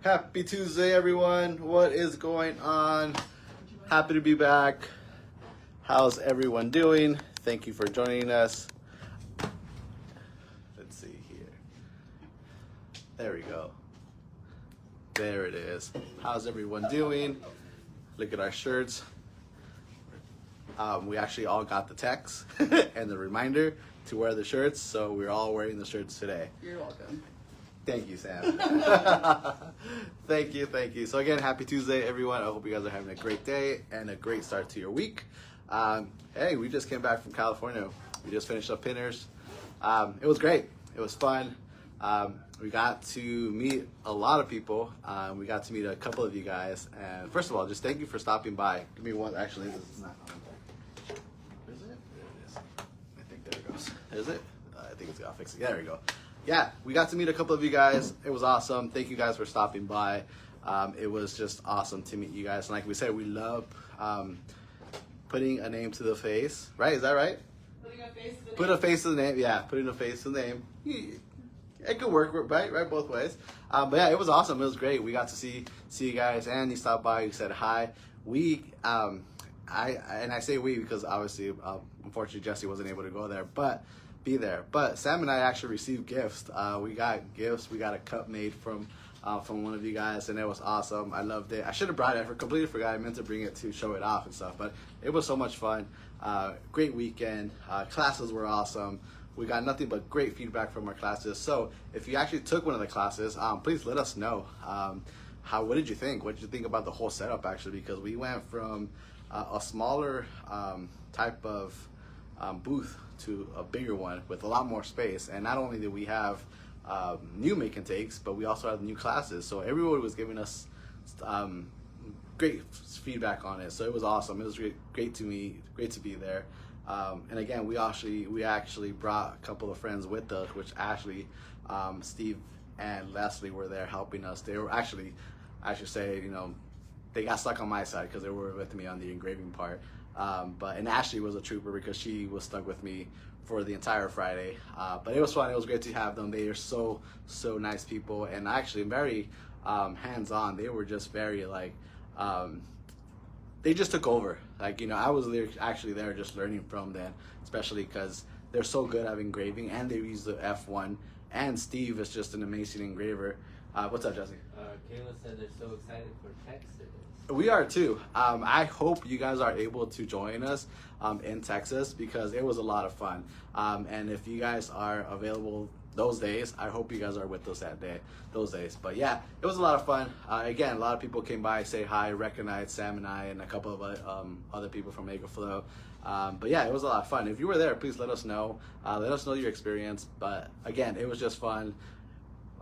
Happy Tuesday, everyone. What is going on? Happy to be back. How's everyone doing? Thank you for joining us. Let's see here. There we go. There it is. How's everyone doing? Look at our shirts. We actually all got the text and the reminder to wear the shirts, so we're all wearing the shirts today. You're welcome. Thank you, Sam. Thank you. So again, happy Tuesday, everyone. I hope you guys are having a great day and a great start to your week. Hey, we just came back from California. We just finished up Pinners. It was great. It was fun. We got to meet a lot of people. We got to meet a couple of you guys. And first of all, just thank you for stopping by. Give me one. Actually, this is not on. Where is it? There it is. I think there it goes. Is it? I think it's got fixed. There we go. Yeah, we got to meet a couple of you guys. It was awesome. Thank you guys for stopping by. It was just awesome to meet you guys. And like we said, we love putting a name to the face. Right? Is that right? Putting a face to the Put name. a face to the name. Yeah, putting a face to the name. It could work, right both ways. But yeah, it was awesome. It was great. We got to see you guys, and you stopped by. You said hi. I say we because obviously, unfortunately, Jesse wasn't able to go there, but be there. But Sam and I actually received gifts. We got gifts. We got a cup made from one of you guys, and it was awesome. I loved it. I should have brought it. I completely forgot. I meant to bring it to show it off and stuff, but it was so much fun. Great weekend. Classes were awesome. We got nothing but great feedback from our classes. So if you actually took one of the classes, please let us know. What did you think? What did you think about the whole setup, actually? Because we went from a smaller type of booth to a bigger one with a lot more space. And not only did we have new make and takes, but we also had new classes. So everyone was giving us great feedback on it. So it was awesome. It was great to be there. And again, we actually brought a couple of friends with us, which Ashley, Steve, and Leslie were there helping us. They were actually, I should say, they got stuck on my side because they were with me on the engraving part. And Ashley was a trooper because she was stuck with me for the entire Friday. But it was fun. It was great to have them. They are so nice people, and actually very hands-on. They were just very they just took over. I was actually there just learning from them, especially because they're so good at engraving, and they use the F1. And Steve is just an amazing engraver. What's up, Jesse? Kayla said they're so excited for Texas. We are too. I hope you guys are able to join us in Texas because it was a lot of fun. And if you guys are available those days, I hope you guys are with us those days. But yeah, it was a lot of fun. Again, a lot of people came by, say hi, recognized Sam and I, and a couple of other people from MakerFlo. But yeah, it was a lot of fun. If you were there, please let us know. Let us know your experience. But again, it was just fun.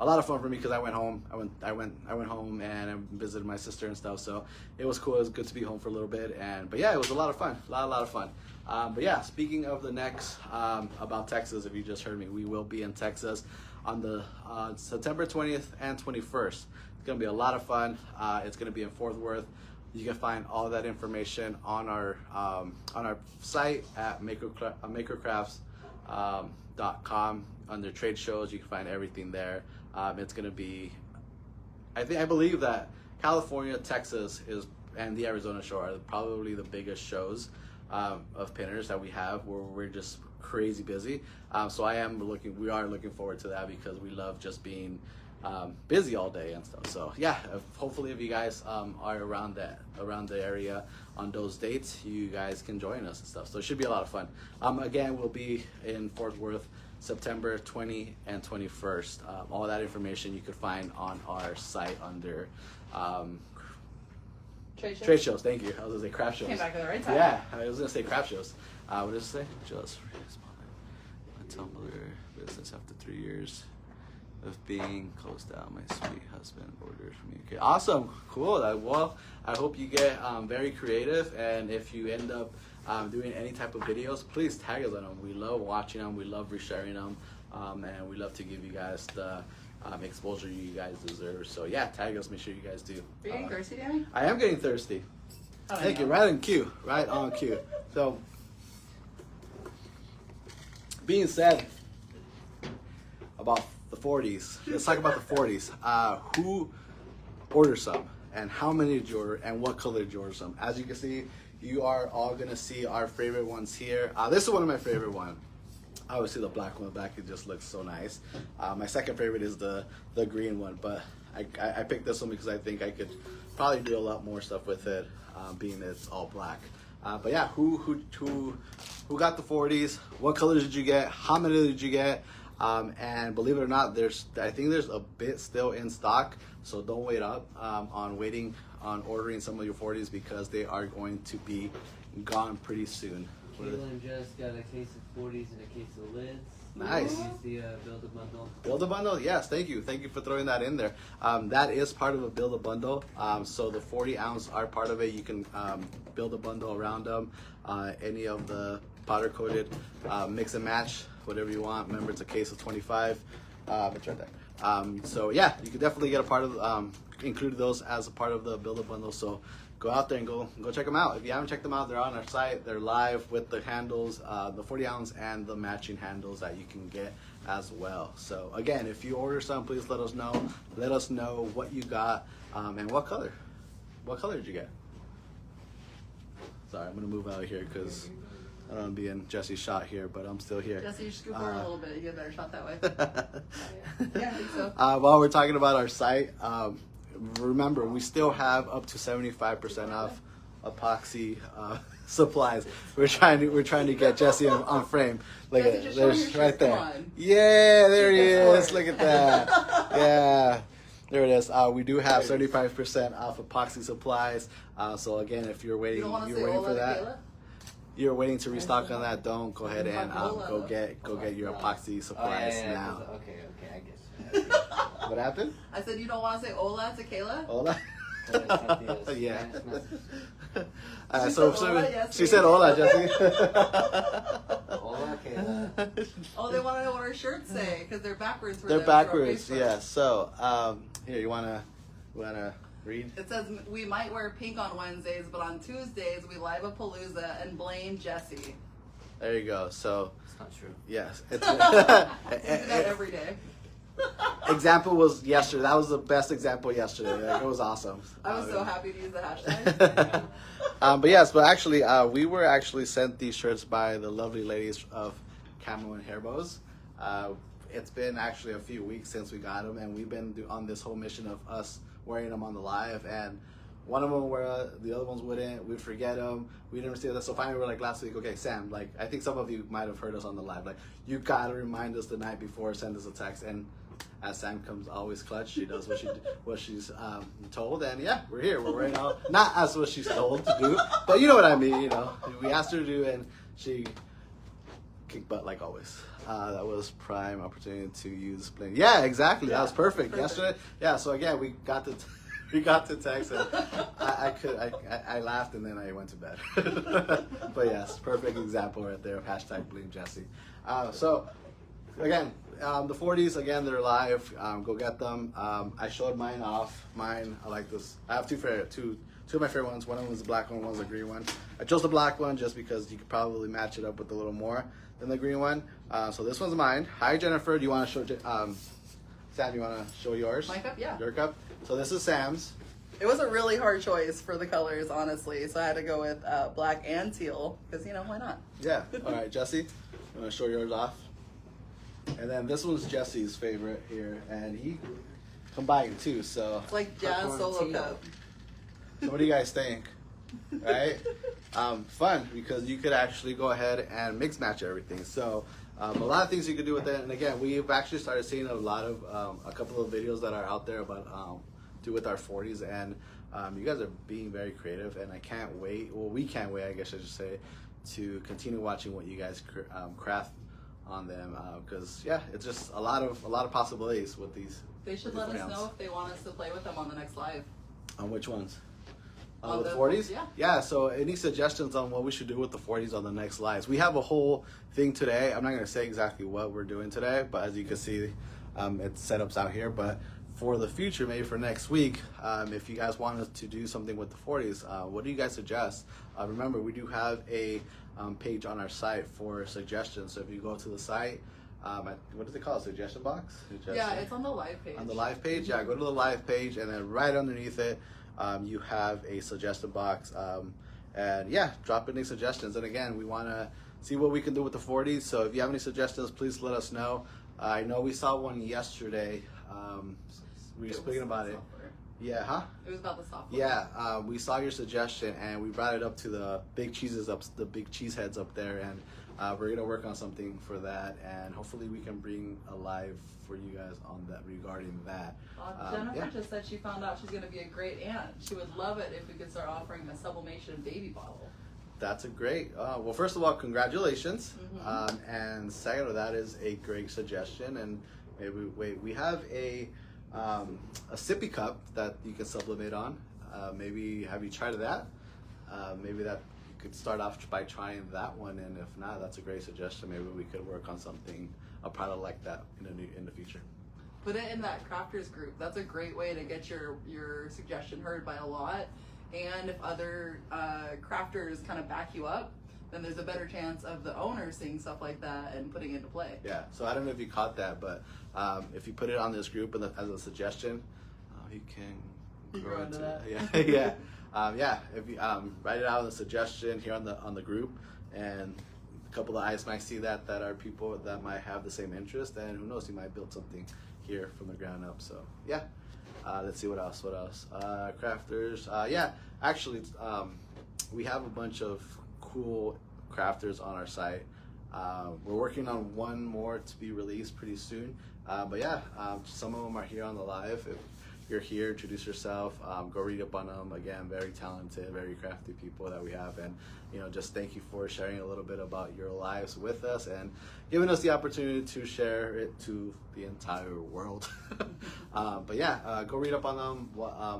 A lot of fun for me because I went home. I went home and I visited my sister and stuff. So it was cool. It was good to be home for a little bit. But yeah, it was a lot of fun. A lot of fun. But yeah, speaking of the next about Texas, if you just heard me, we will be in Texas on the September 20th and 21st. It's gonna be a lot of fun. It's gonna be in Fort Worth. You can find all that information on our site at MakerCrafts.com. Under trade shows, you can find everything there. It's going to be, I believe that California, Texas and the Arizona Shore are probably the biggest shows of pinners that we have, where we're just crazy busy. So we are looking forward to that because we love just being busy all day and stuff. So yeah, hopefully if you guys are around the area on those dates, you guys can join us and stuff. So it should be a lot of fun. Again, we'll be in Fort Worth September 20 and 21st. All that information you could find on our site under trade shows. Thank you. I was gonna say craft shows. Came back at the right time. Yeah, I was gonna say craft shows. What does it say? Just my Tumblr business after 3 years of being closed down. My sweet husband ordered from me. Okay, awesome, cool. Well, I hope you get very creative, and if you end up doing any type of videos, please tag us on them. We love watching them. We love resharing them, and we love to give you guys the exposure you guys deserve. So yeah, tag us. Make sure you guys do. Are you getting thirsty, Danny? I am getting thirsty. Oh, Thank you. Right on cue. Right on cue. So, being said, about the 40s. Let's talk about the 40s. Who ordered some, and how many did you order, and what color did you order some? As you can see, you are all gonna see our favorite ones here. This is one of my favorite ones. Obviously the black one. The black, it just looks so nice. My second favorite is the green one, but I picked this one because I think I could probably do a lot more stuff with it, being that it's all black. But yeah, who got the 40s? What colors did you get? How many did you get? And believe it or not, I think there's a bit still in stock, so don't wait up on ordering some of your 40s because they are going to be gone pretty soon. Caitlin just got a case of 40s and a case of lids. Nice. Use the build a bundle. Build a bundle? Yes, thank you. Thank you for throwing that in there. That is part of a build a bundle. So the 40 ounce are part of it. You can build a bundle around them. Any of the powder coated, mix and match, whatever you want. Remember, it's a case of 25. It's right there. So yeah, you can definitely get a part of, include those as a part of the build a bundle. So go out there and go check them out. If you haven't checked them out, they're on our site. They're live with the handles, the 40 ounce and the matching handles that you can get as well. So again, if you order some, please let us know. Let us know what you got, and what color. What color did you get? Sorry, I'm gonna move out of here because I don't want to be in Jesse's shot here, but I'm still here. Jesse, you should scoop forward a little bit. You get a better shot that way. Yeah, I think so. While we're talking about our site, remember, we still have up to 75% off epoxy supplies. We're trying to get Jesse on frame. Look Jesse, at just show me your there's shirt. right there. Come on. Yeah, there he That's is. more. Look at that. Yeah. There it is. We do have 75% off epoxy supplies. So again, if you're You waiting, don't want to you're say waiting Ola for to that. Kayla? You're waiting to restock on that. Don't go ahead and Ola. go get your epoxy Oh, yeah, supplies yeah, now. Okay, I guess. What happened? I said you don't want to say Ola to Kayla? Hola. Yeah. She So said hola, yes, she said hola, Jesse. Hola, Kayla. Oh, they want to know what our shirts say because they're backwards for They're them, for our backwards, Facebook. yeah. So here, you wanna read? It says we might wear pink on Wednesdays, but on Tuesdays we live a palooza and blame Jesse. There you go. So It's not true. yes, it's We do that every day. example was yesterday. That was the best example yesterday. Like, it was awesome. I was so happy to use the hashtag. But yes, but actually, we were actually sent these shirts by the lovely ladies of Camo and Hair Bows. It's been actually a few weeks since we got them, and we've been on this whole mission of us wearing them on the live. And one of them would wear, the other ones wouldn't. We'd forget them. We never see that. So finally, we're like last week, okay, Sam. Like, I think some of you might have heard us on the live. Like, you gotta remind us the night before, send us a text. And as Sam comes always clutch, she does what she's told, and yeah, we're here. We're wearing all, not as what she's told to do, but you know what I mean. You know, we asked her to do, and she kicked butt like always. That was prime opportunity to use blame. Yeah, exactly. That was perfect. Yesterday, yeah. So again, we got the text, and I laughed, and then I went to bed. But yes, perfect example right there of hashtag blame Jesse. So again, the 40s, again, they're live. Go get them. I showed mine off. Mine, I like this. I have two of my favorite ones. One of them is the black one, one's the green one. I chose the black one just because you could probably match it up with a little more than the green one. So this one's mine. Hi, Jennifer. Do you want to show, Sam, you want to show yours? My cup, yeah. Your cup? So this is Sam's. It was a really hard choice for the colors, honestly. So I had to go with black and teal because, why not? Yeah. All right, Jesse, you want to show yours off? And then this one's Jesse's favorite here, and he combined too. So It's like jazz solo cup. So what do you guys think? Right? Fun because you could actually go ahead and mix match everything. So a lot of things you could do with it. And again, we've actually started seeing a couple of videos that are out there about do with our 40s, and you guys are being very creative, and I can't wait. Well, we can't wait, I guess I should say, to continue watching what you guys craft on them, because yeah, it's just a lot of possibilities with these. They should let us know if they want us to play with them on the next live. On which ones? On With the 40s? Yeah. Yeah, so any suggestions on what we should do with the 40s on the next lives? We have a whole thing today. I'm not going to say exactly what we're doing today, but as you can see, it's setups out here. But for the future, maybe for next week, if you guys want us to do something with the 40s, what do you guys suggest? Remember, we do have a page on our site for suggestions. So if you go to the site, what does it call? Suggestion box? Yeah, it's on the live page. On the live page, yeah, go to the live page, and then right underneath it, you have a suggestion box. And yeah, drop in any suggestions. And again, we want to see what we can do with the 40s. So if you have any suggestions, please let us know. I know we saw one yesterday. We were speaking about it. Yeah, huh? It was about the software. Yeah, we saw your suggestion and we brought it up to the big cheese heads up there, and we're gonna work on something for that, and hopefully we can bring a live for you guys on that regarding that. Jennifer just said she found out she's gonna be a great aunt. She would love it if we could start offering a sublimation baby bottle. That's a great. Well, first of all, congratulations, and second of that is a great suggestion, and maybe we have a sippy cup that you can sublimate on. Maybe have you tried that? Maybe that you could start off by trying that one, and if not, that's a great suggestion. Maybe we could work on something, a product like that in the future. Put it in that crafters group. That's a great way to get your suggestion heard by a lot. And if other crafters kind of back you up, then there's a better chance of the owner seeing stuff like that and putting it into play. Yeah, so I don't know if you caught that, but if you put it on this group as a suggestion, you can grow into that. Yeah, yeah. If you write it out as a suggestion here on the group, and a couple of eyes might see that are people that might have the same interest, and who knows, you might build something here from the ground up. So yeah, let's see what else. Crafters. Yeah, actually, we have a bunch of cool crafters on our site. We're working on one more to be released pretty soon, but yeah, some of them are here on the live. If you're here, introduce yourself, go read up on them. Again, very talented, very crafty people that we have, and just thank you for sharing a little bit about your lives with us and giving us the opportunity to share it to the entire world. But yeah, go read up on them.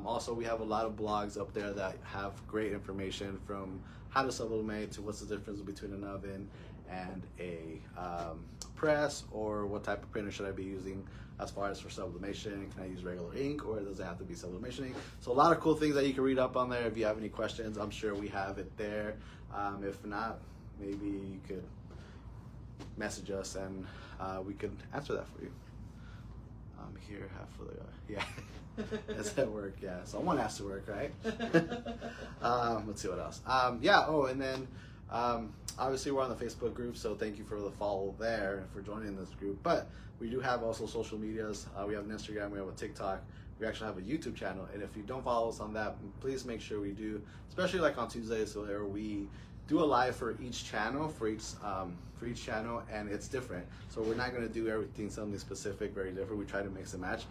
Also, we have a lot of blogs up there that have great information, from how to sublimate to what's the difference between an oven and a press, or what type of printer should I be using as far as for sublimation. Can I use regular ink, or does it have to be sublimation ink? So a lot of cool things that you can read up on there. If you have any questions, I'm sure we have it there. If not, maybe you could message us and we could answer that for you. Here, half of the that's at work. Yeah, someone has to work, right? Let's see what else. Yeah. Oh, and then obviously we're on the Facebook group, so thank you for the follow there and for joining this group. But we do have also social medias. We have an Instagram, we have a TikTok, we actually have a YouTube channel, and if you don't follow us on that, please make sure we do, especially like on Tuesdays, so there we do a live for each channel, and it's different. So we're not going to do everything something specific, very different. We try to mix and match.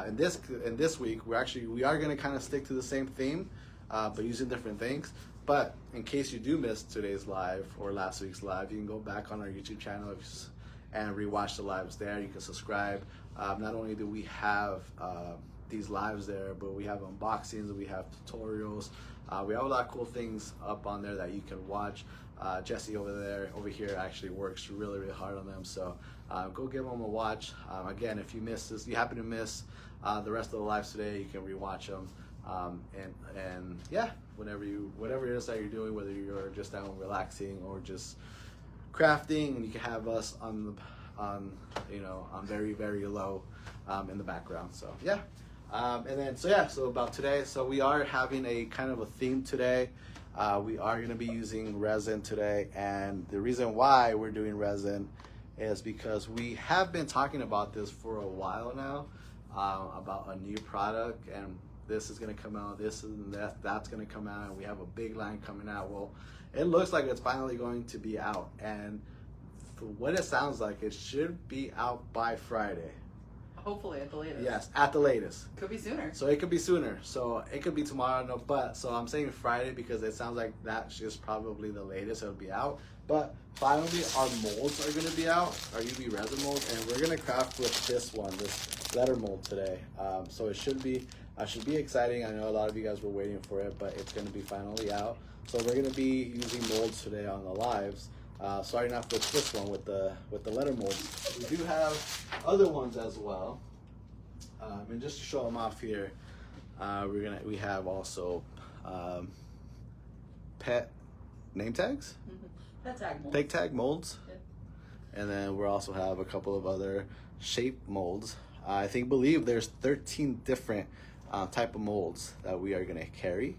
In this week, we are going to kind of stick to the same theme, but using different things. But in case you do miss today's live or last week's live, you can go back on our YouTube channel and rewatch the lives there. You can subscribe. Not only do we have these lives there, but we have unboxings, we have tutorials. We have a lot of cool things up on there that you can watch. Jesse over here actually works really, really hard on them. So go give them a watch. Again, if you happen to miss the rest of the lives today, you can rewatch them. And yeah, whatever it is that you're doing, whether you're just down relaxing or just crafting, and you can have us on very, very low in the background. So yeah. So about today, so we are having a kind of a theme today. We are going to be using resin today, and the reason why we're doing resin is because we have been talking about this for a while now, about a new product, and this is going to come out, this and that's going to come out, and we have a big line coming out. Well, it looks like it's finally going to be out, and for what it sounds like, it should be out by Friday. Hopefully at the latest. Yes, at the latest. Could be sooner. So it could be sooner. So it could be tomorrow, so I'm saying Friday because it sounds like that's just probably the latest it'll be out. But finally, our molds are going to be out, our UV resin molds, and we're going to craft with this letter mold today. So it should be exciting. I know a lot of you guys were waiting for it, but it's going to be finally out. So we're going to be using molds today on the lives. Starting off with this one with the letter molds. We do have other ones as well, and just to show them off here, we have also pet name tags, pet tag molds. pet tag molds, And then we also have a couple of other shape molds. I believe there's 13 different type of molds that we are going to carry,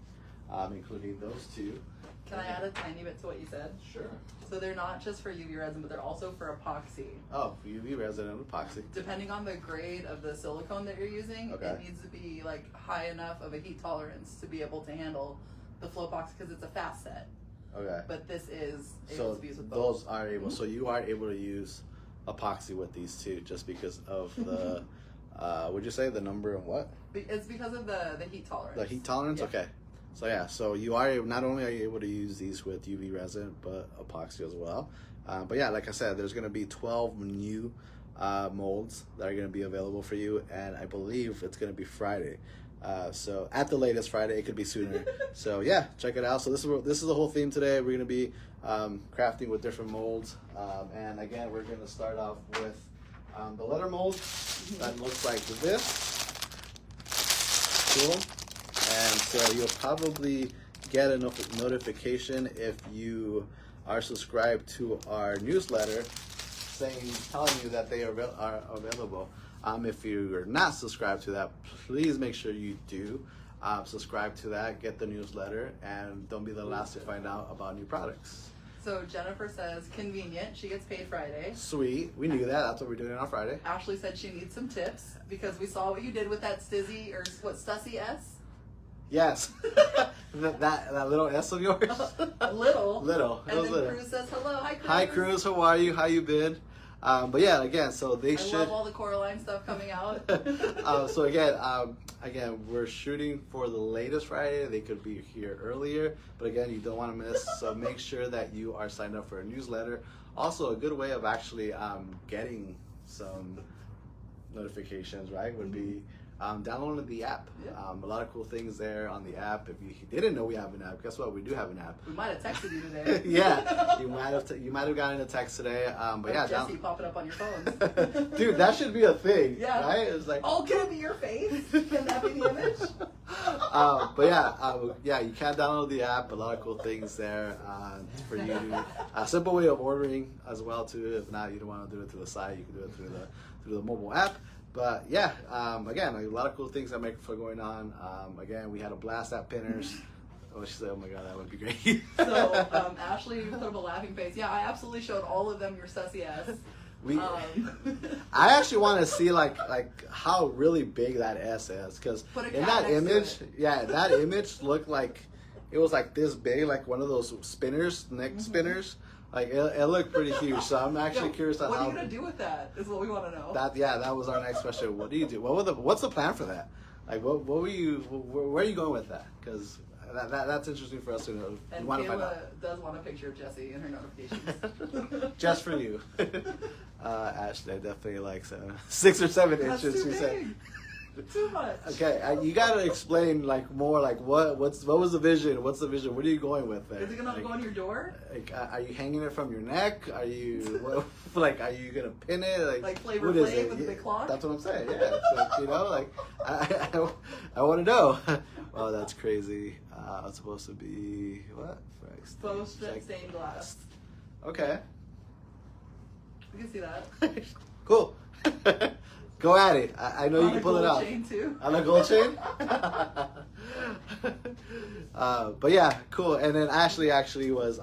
including those two. Can I add a tiny bit to what you said? Sure. So they're not just for UV resin, but they're also for epoxy. Oh, for UV resin and epoxy. Depending on the grade of the silicone that you're using, Okay. it needs to be like high enough of a heat tolerance to be able to handle the flow epoxy because it's a fast set. Okay. But this is able So to be used with both. those are able. So you are able to use epoxy with these two, just because of the. Would you say the number and what? It's because of the heat tolerance. The heat tolerance. Yeah. Okay. So yeah, so you are not only are you able to use these with UV resin, but epoxy as well. But yeah, like I said, there's going to be 12 new molds that are going to be available for you, and I believe it's going to be Friday. So at the latest Friday, it could be sooner. So yeah, check it out. So this is the whole theme today. We're going to be crafting with different molds, and again, we're going to start off with the letter mold that looks like this. Cool. And so you'll probably get a notification if you are subscribed to our newsletter, telling you that they are available. If you're not subscribed to that, please make sure you do subscribe to that, get the newsletter, and don't be the last to find out about new products. So Jennifer says, convenient, she gets paid Friday. Sweet, we knew that. That's what we're doing on Friday. Ashley said she needs some tips because we saw what you did with that Stizzy, or what, Stussy S? Yes, that little S of yours. Little. Little. It And was then little. Cruz says, hello, hi Cruz. Hi Cruz, how are you? How you been? But yeah, again, so they I should. love all the Coraline stuff coming out. So again, we're shooting for the latest Friday. They could be here earlier, but again, you don't want to miss. So make sure that you are signed up for a newsletter. Also, a good way of actually getting some notifications, right, would be downloading the app. Yeah. A lot of cool things there on the app. If you didn't know we have an app, guess what? We do have an app. We might have texted you today. Yeah, you might have gotten a text today. But yeah, Jesse pop it up on your phones. dude, that should be a thing. Yeah. Right? It's like, oh, can it be your face? Can that be the image? but yeah, you can download the app. A lot of cool things there for you. A simple way of ordering as well too. If not, you don't want to do it through the site, you can do it through the mobile app. But yeah, again, a lot of cool things that MakerFlo going on. Again, we had a blast at Pinners. Oh, she said, "Oh my God, that would be great." So Ashley put up a laughing face. Yeah, I absolutely showed all of them your sussy ass. I actually want to see like how really big that S is, because in that image, that image looked like it was like this big, like one of those spinners, neck spinners. Like it looked pretty huge. So I'm actually curious on what how. are you gonna do with that? Is what we want to know. That was our next question. What do you do? What's the plan for that? Like what were you? Where are you going with that? Because that's interesting for us to know. And we want to find out. Kayla does want a picture of Jesse in her notifications. Just for you. Ashley, I definitely like 6 or 7 That's inches. too She said. big. Too much. Okay, you gotta explain like more. Like what was the vision? What's the vision? What are you going with there? Is it gonna go on your door? Like, are you hanging it from your neck? Are you are you gonna pin it? Like Flavor what is Flav it? with the big clock? That's what I'm saying. Yeah, I want to know. Oh, that's crazy. It's supposed to be what? Faux stained glass. Okay. You can see that. Cool. Go at it. I know you can pull it off. On a gold chain too. On a gold chain? But yeah, cool. And then Ashley actually was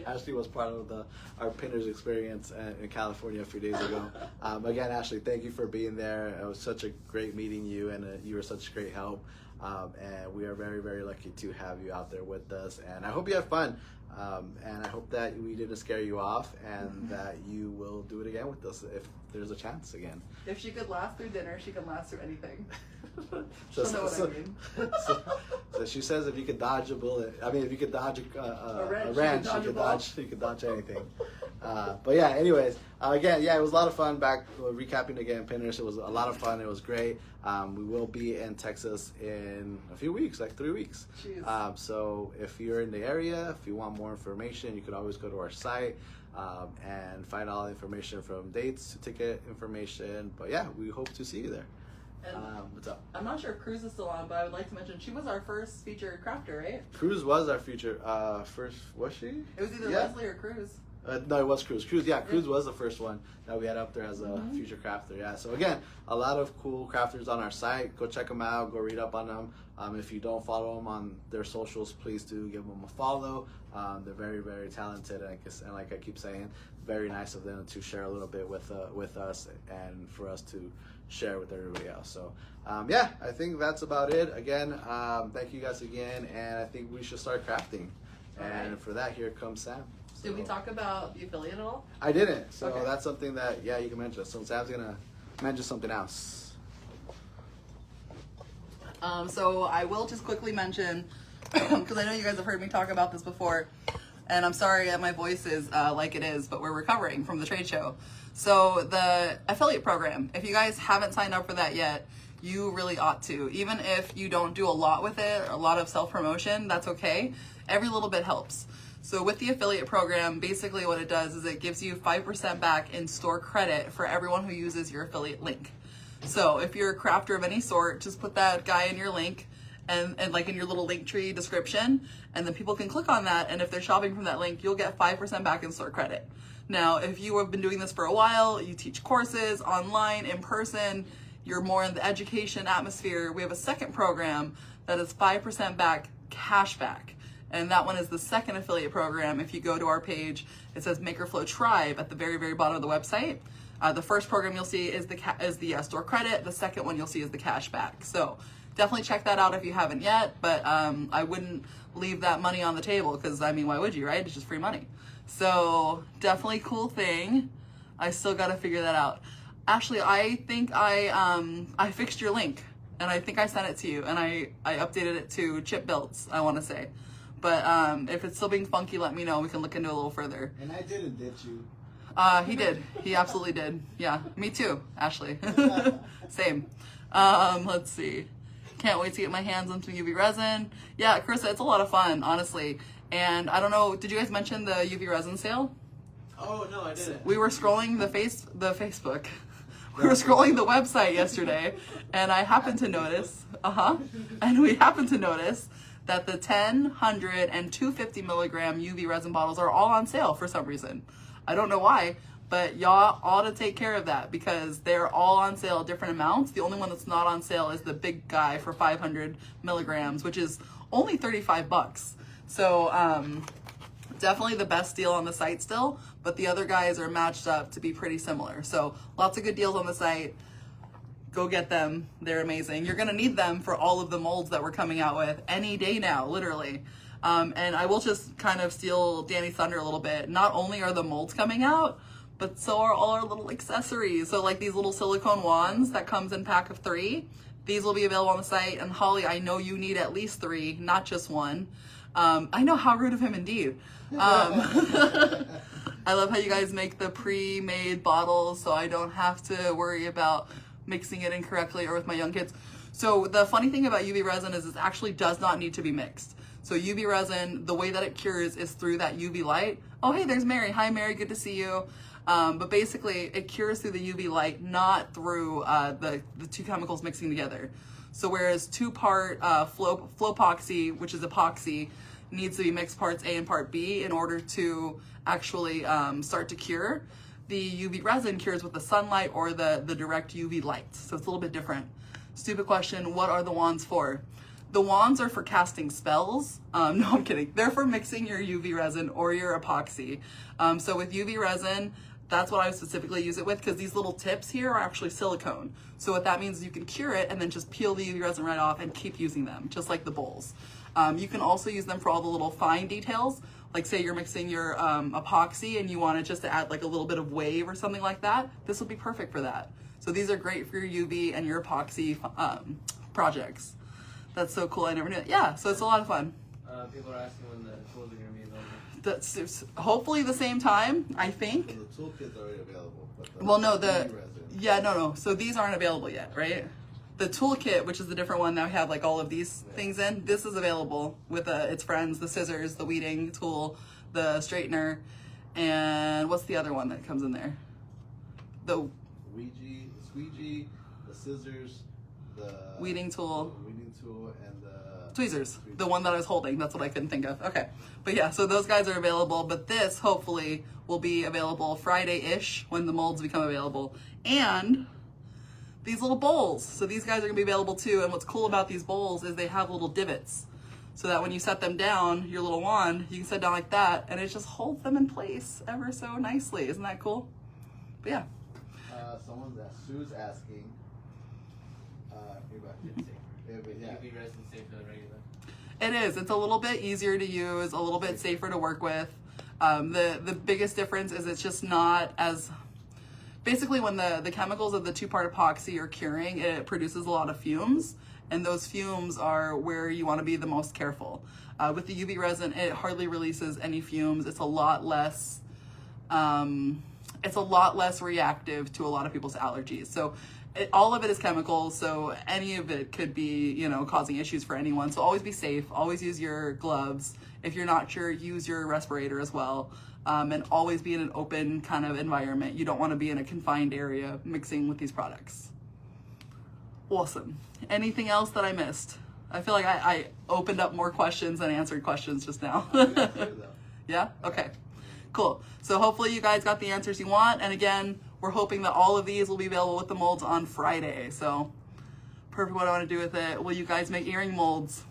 Ashley was part of our Pinners experience in California a few days ago. Again, Ashley, thank you for being there. It was such a great meeting you, and you were such great help. And we are very, very lucky to have you out there with us. And I hope you have fun. And I hope that we didn't scare you off, and that you will do it again with us if there's a chance again. If she could last through dinner, she can last through anything. So, She'll know what I mean. so she says if you could dodge a bullet, if you could dodge a wrench, wrench, you could dodge anything. But yeah, anyways, again, it was a lot of fun back recapping again Pinners. It was a lot of fun. It was great. We will be in Texas in a few weeks, like 3 weeks. So if you're in the area, if you want more information, you could always go to our site and find all the information from dates to ticket information. But yeah, we hope to see you there. And what's up? I'm not sure if Cruz is still on, but I would like to mention she was our first featured crafter, right? Cruz was our feature first, was she? It was either Leslie or Cruz. No, it was Cruz. Cruz was the first one that we had up there as a future crafter. Yeah. So again, a lot of cool crafters on our site. Go check them out. Go read up on them. If you don't follow them on their socials, please do give them a follow. They're very, very talented, and like I keep saying, very nice of them to share a little bit with us and for us to share with everybody else. So yeah, I think that's about it. Again, thank you guys again, and I think we should start crafting. And for that, here comes Sam. Did we talk about the affiliate at all? I didn't, so Okay. that's something that, yeah, you can mention. So Sam's gonna mention something else. So I will just quickly mention, because I know you guys have heard me talk about this before, and I'm sorry that my voice is like it is, but we're recovering from the trade show. So the affiliate program, if you guys haven't signed up for that yet, you really ought to. Even if you don't do a lot with it, a lot of self-promotion, that's okay. Every little bit helps. So with the affiliate program, basically what it does is it gives you 5% back in store credit for everyone who uses your affiliate link. So if you're a crafter of any sort, just put that guy in your link and like in your little link tree description, and then people can click on that, and if they're shopping from that link, you'll get 5% back in store credit. Now, if you have been doing this for a while, you teach courses online, in person, you're more in the education atmosphere, we have a second program that is 5% back cash back. And that one is the second affiliate program. If you go to our page, it says MakerFlo Tribe at the very, very bottom of the website. The first program you'll see is the store credit. The second one you'll see is the cash back. So definitely check that out if you haven't yet. But I wouldn't leave that money on the table because, I mean, why would you, right? It's just free money. So definitely cool thing. I still got to figure that out. Ashley, I think I fixed your link, and I think I sent it to you, and I updated it to chip builds, I want to say. But if it's still being funky, let me know. We can look into it a little further. And I didn't ditch you. He did. He absolutely did. Yeah, me too, Ashley. Same. Let's see. Can't wait to get my hands on some UV resin. Yeah, Carissa, it's a lot of fun, honestly. And I don't know, did you guys mention the UV resin sale? Oh no, I didn't. We were scrolling the Facebook. We were scrolling the website yesterday, and I happened to notice, and we happened to notice that the 10, 100, and 250 milligram UV resin bottles are all on sale for some reason. I don't know why, but y'all ought to take care of that because they're all on sale at different amounts. The only one that's not on sale is the big guy for 500 milligrams, which is only $35. So definitely the best deal on the site still, but the other guys are matched up to be pretty similar. So lots of good deals on the site. Go get them. They're amazing. You're going to need them for all of the molds that we're coming out with any day now, literally. And I will just kind of steal Danny's thunder a little bit. Not only are the molds coming out, but so are all our little accessories. So like these little silicone wands that comes in pack of 3. These will be available on the site. And Holly, I know you need at least 3, not just 1. I know, how rude of him indeed. I love how you guys make the pre-made bottles so I don't have to worry about mixing it incorrectly or with my young kids. So the funny thing about UV resin is it actually does not need to be mixed. So UV resin, the way that it cures is through that UV light. Oh, hey, there's Mary. Hi, Mary. Good to see you. But basically, it cures through the UV light, not through the two chemicals mixing together. So whereas 2-part Flopoxy, which is epoxy, needs to be mixed parts A and part B in order to actually start to cure, the UV resin cures with the sunlight or the direct UV light. So it's a little bit different. Stupid question, what are the wands for? The wands are for casting spells. No, I'm kidding. They're for mixing your UV resin or your epoxy. So with UV resin, that's what I specifically use it with because these little tips here are actually silicone. So what that means is you can cure it and then just peel the UV resin right off and keep using them, just like the bowls. You can also use them for all the little fine details. Like say you're mixing your epoxy and you want it just to add like a little bit of wave or something like that. This will be perfect for that. So these are great for your UV and your epoxy projects. That's so cool. I never knew that. Yeah, so it's a lot of fun. People are asking when the tools are going to be available. That's hopefully the same time, I think. So the toolkit's already available. Well, no, no. So these aren't available yet, right? The toolkit, which is the different one that we have like all of these things in, this is available with its friends, the scissors, the weeding tool, the straightener, and what's the other one that comes in there? The squeegee, the scissors, the weeding tool. Weeding tool and the tweezers. The one that I was holding. That's what I couldn't think of. Okay. But yeah, so those guys are available. But this, hopefully, will be available Friday-ish when the molds become available. And these little bowls. So these guys are going to be available too. And what's cool about these bowls is they have little divots. So that when you set them down, your little wand, you can set down like that. And it just holds them in place ever so nicely. Isn't that cool? But yeah. Sue's asking. UV resin safer than regular. It is. It's a little bit easier to use, a little bit safer to work with. The biggest difference is it's just not as... Basically, when the chemicals of the two-part epoxy are curing, it produces a lot of fumes, and those fumes are where you want to be the most careful. With the UV resin, it hardly releases any fumes. It's a lot less... it's a lot less reactive to a lot of people's allergies. So all of it is chemicals, so any of it could be, you know, causing issues for anyone. So always be safe. Always use your gloves. If you're not sure, use your respirator as well. And always be in an open kind of environment. You don't want to be in a confined area mixing with these products. Awesome. Anything else that I missed? I feel like I opened up more questions than answered questions just now. Yeah? Okay. Cool. So hopefully you guys got the answers you want. And again, we're hoping that all of these will be available with the molds on Friday. So perfect what I want to do with it. Will you guys make earring molds?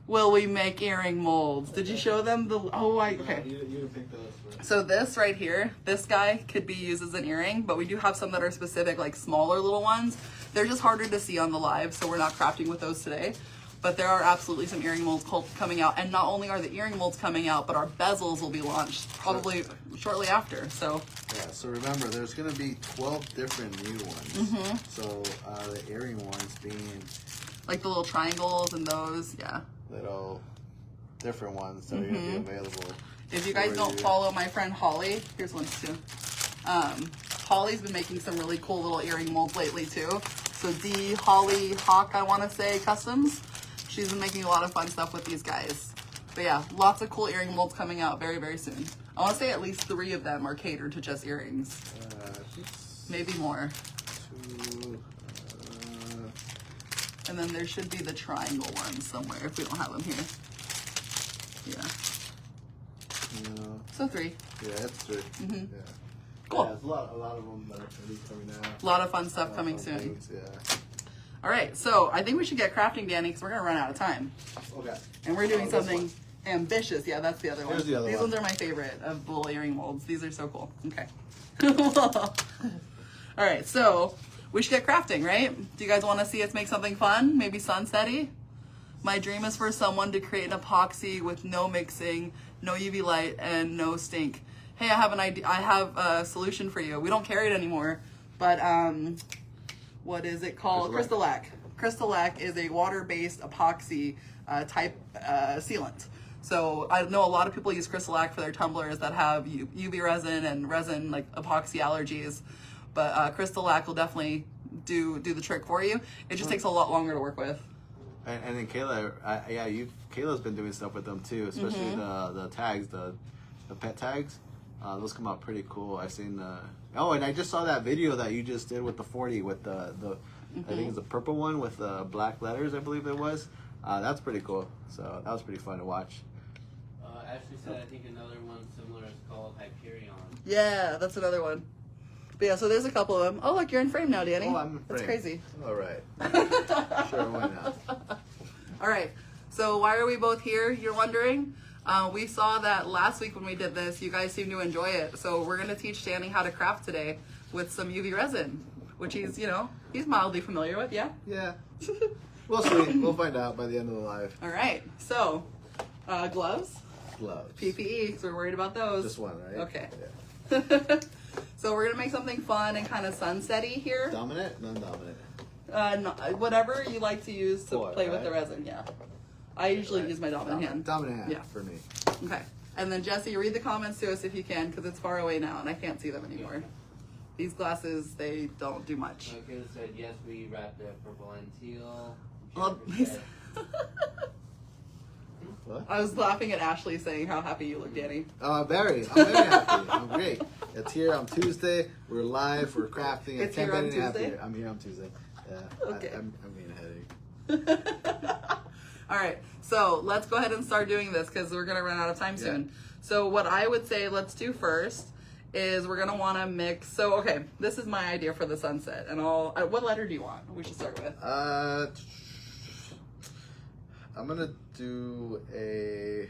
Will we make earring molds? Did you show them the... Oh, okay. You pick those first. So this right here, this guy could be used as an earring, but we do have some that are specific, like smaller little ones. They're just harder to see on the live, so we're not crafting with those today. But there are absolutely some earring molds coming out. And not only are the earring molds coming out, but our bezels will be launched probably shortly after. So yeah, so remember, there's going to be 12 different new ones. Mm-hmm. So the earring ones being... like the little triangles and those, yeah. Little different ones that are going to be available. If you guys don't follow my friend Holly, here's links too. Holly's been making some really cool little earring molds lately too. So D Holly Hawk, I want to say, Customs. She's been making a lot of fun stuff with these guys. But yeah, lots of cool earring molds coming out very, very soon. I want to say at least 3 of them are catered to just earrings. Maybe more. 2, and then there should be the triangle ones somewhere if we don't have them here. Yeah. No. So 3. Yeah, that's 3. Mm-hmm. Yeah. Cool. Yeah, there's a lot of them that are coming out. A lot of fun stuff coming soon. Things, yeah. All right, so I think we should get crafting, Danny, because we're going to run out of time. Okay. And we're doing something ambitious. Yeah, that's the other one. Here's the other These one. ones are my favorite of the little earring molds. These are so cool. Okay. All right, so we should get crafting, right? Do you guys want to see us make something fun? Maybe sunsetty? My dream is for someone to create an epoxy with no mixing, no UV light, and no stink. Hey, I have an idea. I have a solution for you. We don't carry it anymore, but what is it called? Crystalac. Crystalac is a water-based epoxy type sealant. So I know a lot of people use Crystalac for their tumblers that have UV resin and resin like epoxy allergies, but Crystalac will definitely do the trick for you. It just takes a lot longer to work with. And then Kayla, Kayla's been doing stuff with them too, especially the tags, the pet tags. Those come out pretty cool. I've seen the... Oh, and I just saw that video that you just did with the 40 with the I think it's the purple one with the black letters, I believe it was. That's pretty cool. So that was pretty fun to watch. Ashley said I think another one similar is called Hyperion. Yeah, that's another one. But yeah, so there's a couple of them. Oh, look, you're in frame now, Danny. Oh, I'm in frame. That's crazy. All right. Sure, why not? All right. So why are we both here? You're wondering. We saw that last week when we did this. You guys seem to enjoy it. So we're going to teach Danny how to craft today with some UV resin, which he's mildly familiar with, yeah? Yeah. We'll see. We'll find out by the end of the live. All right. So, gloves, Gloves. PPE, because we're worried about those. This one, right? Okay. Yeah. So we're going to make something fun and kind of sunsetty here. Dominant? Non-dominant. Whatever you like to use to play with right? the resin, yeah. I usually use my dominant hand. Dominant hand Yeah. for me. Okay. And then Jesse, read the comments to us if you can, because it's far away now and I can't see them anymore. These glasses, they don't do much. Okay, said yes, we wrapped the purple and teal. Well, Jennifer said, What? I was laughing at Ashley saying how happy you look, Danny. I'm very happy. I'm great. It's here on Tuesday. We're live. We're crafting. It's I can't here on be any Tuesday? happier. I'm here on Tuesday. Yeah. Okay. I'm getting a headache. All right, so let's go ahead and start doing this because we're gonna run out of time soon. So what I would say let's do first is we're gonna want to mix. So okay, this is my idea for the sunset, and what letter do you want? We should start with. I'm gonna do a.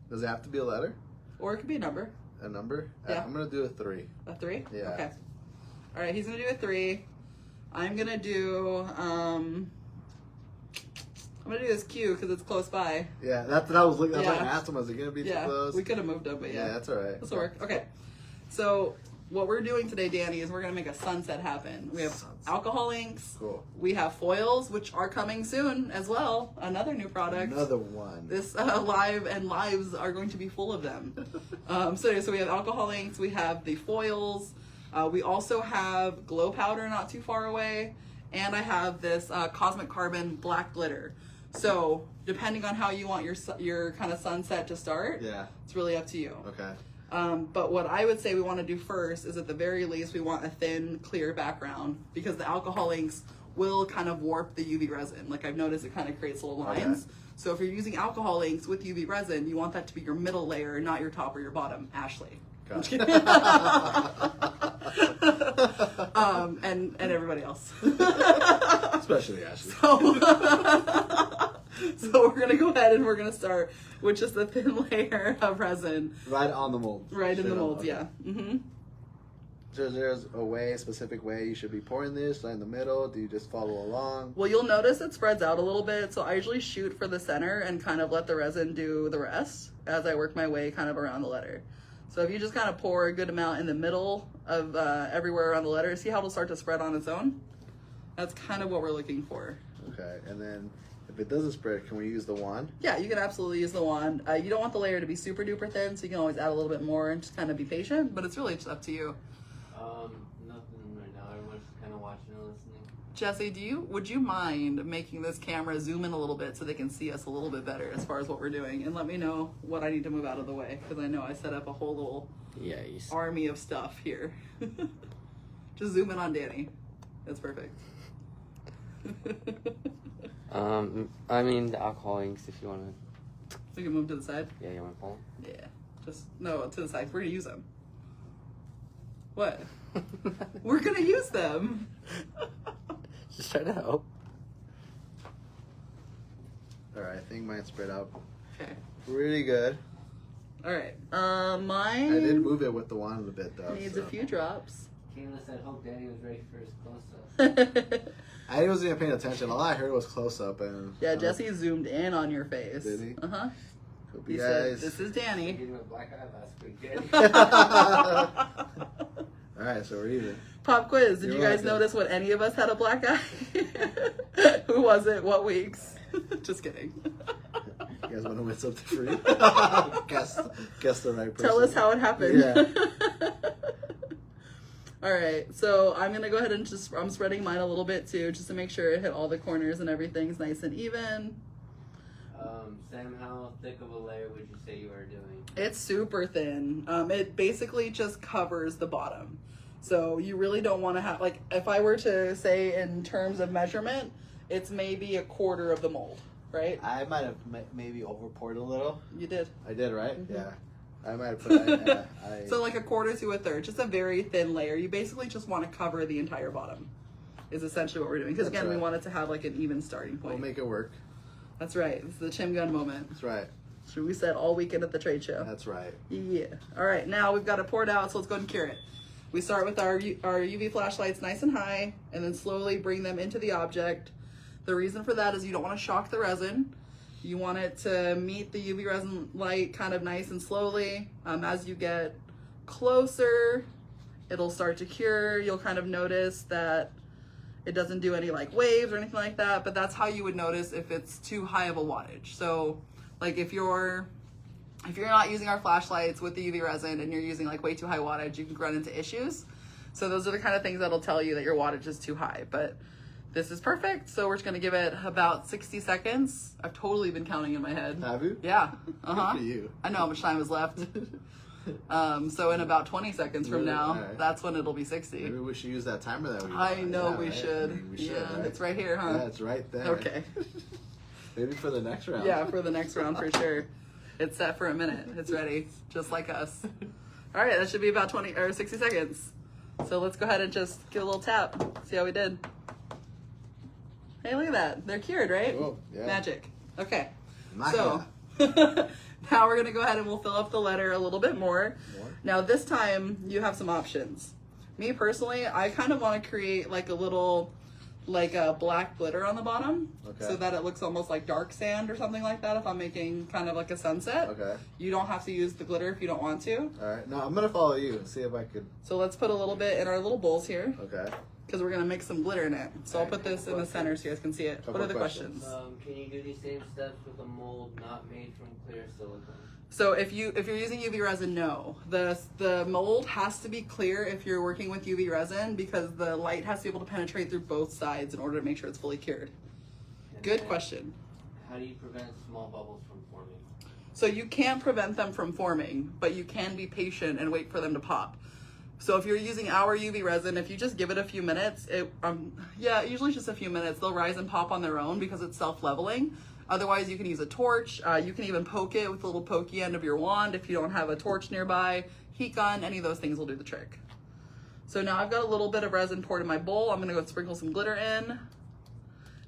Does it have to be a letter? Or it could be a number. A number? Yeah. I'm gonna do a 3. A 3? Yeah. Okay. All right, he's gonna do a 3. I'm gonna do I'm gonna do this Q because it's close by. Yeah, that's what I was looking. That's why I Yeah. asked him. Was it gonna be too Yeah, close? we could have moved them, but yeah. Yeah, that's all right. This will work. Okay. So what we're doing today, Danny, is we're gonna make a sunset happen. We have Sunset. alcohol inks. Cool. We have foils, which are coming soon as well. Another new product. Another one. This live and lives are going to be full of them. So we have alcohol inks. We have the foils. We also have glow powder not too far away. And I have this Cosmic Carbon black glitter. So depending on how you want your kind of sunset to start, Yeah. it's really up to you. Okay. But what I would say we want to do first is at the very least we want a thin, clear background because the alcohol inks will kind of warp the UV resin. Like I've noticed it kind of creates little lines. Okay. So if you're using alcohol inks with UV resin, you want that to be your middle layer, not your top or your bottom. Ashley. Got it. And everybody else. Especially Ashley. So we're gonna go ahead and we're gonna start with just a thin layer of resin. Right on the mold. Right in Straight the on, mold, okay. yeah. Mm-hmm. So there's a specific way you should be pouring this, right in the middle? Do you just follow along? Well, you'll notice it spreads out a little bit, so I usually shoot for the center and kind of let the resin do the rest as I work my way kind of around the letter. So if you just kind of pour a good amount in the middle of everywhere around the letter, see how it'll start to spread on its own? That's kind of what we're looking for. Okay, and then if it doesn't spread, can we use the wand? Yeah, you can absolutely use the wand. You don't want the layer to be super duper thin, so you can always add a little bit more and just kind of be patient, but it's really just up to you. Nothing right now. Everyone's just kind of watching and listening. Jesse, would you mind making this camera zoom in a little bit so they can see us a little bit better as far as what we're doing? And let me know what I need to move out of the way, because I know I set up a whole little army of stuff here. Just zoom in on Danny. That's perfect. I mean the alcohol inks if you want to. We can move to the side? Yeah, you want to pull? Yeah. No, to the side. We're going to use them. What? We're going to use them. Just try to help. Alright, I think mine spread out Okay. pretty good. All right. Mine I did move it with the wand a bit though. needs so. a few drops. Kayla said, hope Danny was ready for his close-up. I wasn't even paying attention. All I heard was close up and Yeah, Jesse zoomed in on your face. Did he? Uh-huh. hope He you said, guys. "This is He Danny." gave him a black eye last week, Danny. Alright, so we're even. Pop quiz. Did You're you guys welcome. notice when any of us had a black eye? Who was it? What weeks? Just kidding. You guys want to win something free? guess the right person. Tell us how it happened. Yeah. All right, so I'm gonna go ahead and I'm spreading mine a little bit too, just to make sure it hit all the corners and everything's nice and even. Sam, how thick of a layer would you say you are doing? It's super thin. It basically just covers the bottom. So you really don't want to have, like, if I were to say in terms of measurement, it's maybe a quarter of the mold, right? I might have maybe over poured a little. You did. I did, right? Mhm. Yeah. I might have put So like a quarter to a third, just a very thin layer. You basically just want to cover the entire bottom is essentially what we're doing. Because That's again, we right. want it to have like an even starting point. We'll make it work. That's right. It's the Chim Gun moment. That's right. So we said all weekend at the trade show. That's right. Yeah. All right. Now we've got it poured out, so let's go ahead and cure it. We start with our UV flashlights nice and high, and then slowly bring them into the object. The reason for that is you don't want to shock the resin. You want it to meet the UV resin light kind of nice and slowly. As you get closer, it'll start to cure. You'll kind of notice that it doesn't do any like waves or anything like that, but that's how you would notice if it's too high of a wattage. So like if you're not using our flashlights with the UV resin and you're using like way too high wattage, you can run into issues. So those are the kind of things that'll tell you that your wattage is too high, but this is perfect. So we're just gonna give it about 60 seconds. I've totally been counting in my head. Have you? Yeah. Good for you. I know how much time is left. So in about 20 seconds from Really? now, Alright. that's when it'll be 60. Maybe we should use that timer that we I got. know Yeah, we right? should. I mean, we should, Yeah, right? it's right here, huh? Yeah, it's right there. Okay. Maybe for the next round. Yeah, for the next round for sure. It's set for a minute. It's ready, just like us. All right, that should be about 20 or 60 seconds. So let's go ahead and just give a little tap. See how we did. Hey, look at that. They're cured, right? Cool, yeah. Magic. Okay. Magia. So now we're gonna go ahead and we'll fill up the letter a little bit more. Now this time you have some options. Me personally, I kind of want to create like a little, like a black glitter on the bottom, Okay. so that it looks almost like dark sand or something like that. If I'm making kind of like a sunset, Okay. you don't have to use the glitter if you don't want to. All right. No, I'm gonna follow you and see if I could. So let's put a little bit in our little bowls here Okay. because we're gonna mix some glitter in it. So I'll put this in the center so you guys can see it. Couple What are the questions. questions? Can you do these same steps with a mold not made from clear silicone? So if you're using UV resin, no. The mold has to be clear if you're working with UV resin because the light has to be able to penetrate through both sides in order to make sure it's fully cured. And Good then question. How do you prevent small bubbles from forming? So you can't prevent them from forming, but you can be patient and wait for them to pop. So if you're using our UV resin, if you just give it a few minutes, usually just a few minutes, they'll rise and pop on their own because it's self-leveling. Otherwise, you can use a torch. You can even poke it with the little pokey end of your wand if you don't have a torch nearby. Heat gun, any of those things will do the trick. So now I've got a little bit of resin poured in my bowl. I'm gonna go sprinkle some glitter in.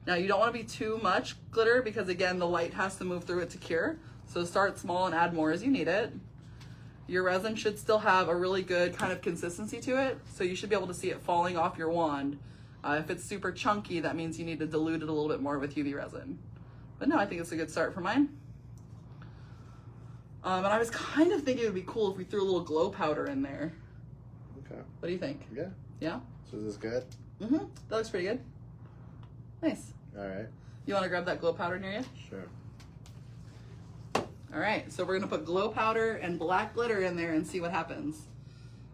Now you don't wanna be too much glitter because again, the light has to move through it to cure. So start small and add more as you need it. Your resin should still have a really good kind of consistency to it. So you should be able to see it falling off your wand. If it's super chunky, that means you need to dilute it a little bit more with UV resin. But no, I think it's a good start for mine. And I was kind of thinking it would be cool if we threw a little glow powder in there. Okay. What do you think? Yeah. Yeah? So is this good? Mm-hmm. That looks pretty good. Nice. All right. You want to grab that glow powder near you? Sure. All right, so we're gonna put glow powder and black glitter in there and see what happens.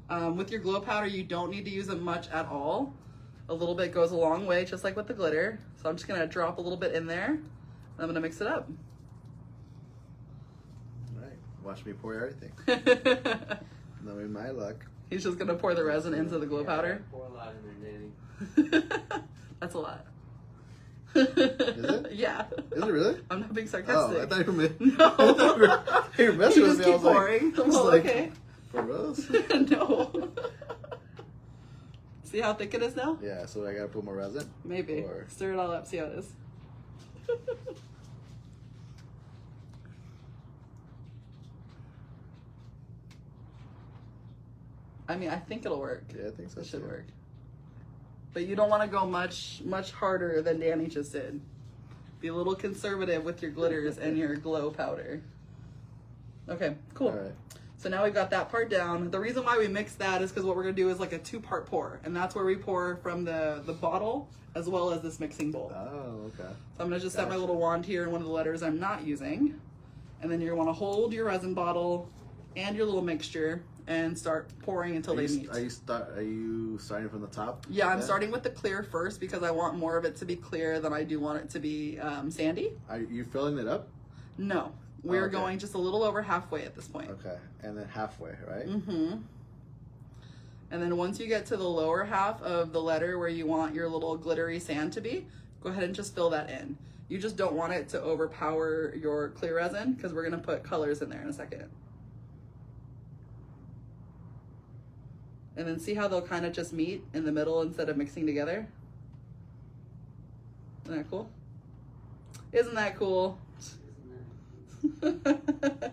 With your glow powder, you don't need to use it much at all. A little bit goes a long way, just like with the glitter. So I'm just gonna drop a little bit in there, and I'm gonna mix it up. All right. Watch me pour everything. Knowing my luck. He's just gonna pour the resin into the glow powder. Pour a lot in there, Danny. That's a lot. Is it? Yeah. Is it really? I'm not being Oh, sarcastic. I thought you were No. you were messing You with just me. I keep was like, pouring. I was Well, like, okay. for reals? No. See how thick it is now? Yeah, so I gotta put more resin? Maybe. Or- Stir it all up, see how it is. I mean, I think it'll work. Yeah, I think so. It should too. work. But you don't want to go much harder than Danny just did. Be a little conservative with your glitters and your glow powder. Okay, cool. All right. So now we've got that part down. The reason why we mix that is because what we're gonna do is like a 2-part pour, and that's where we pour from the bottle as well as this mixing bowl. Oh, okay. So I'm gonna just set my Gotcha. little wand here in one of the letters I'm not using, and then you're gonna wanna hold your resin bottle and your little mixture and start pouring until they meet. Are you starting from the top? Yeah, I'm Yeah? starting with the clear first because I want more of it to be clear than I do want it to be sandy. Are you filling it up? No, we're Okay. going just a little over halfway at this point. Okay, and then halfway, right? Mm-hmm. And then once you get to the lower half of the letter where you want your little glittery sand to be, go ahead and just fill that in. You just don't want it to overpower your clear resin because we're gonna put colors in there in a second. And then see how they'll kind of just meet in the middle instead of mixing together? Isn't that cool? Isn't that cool? Isn't that?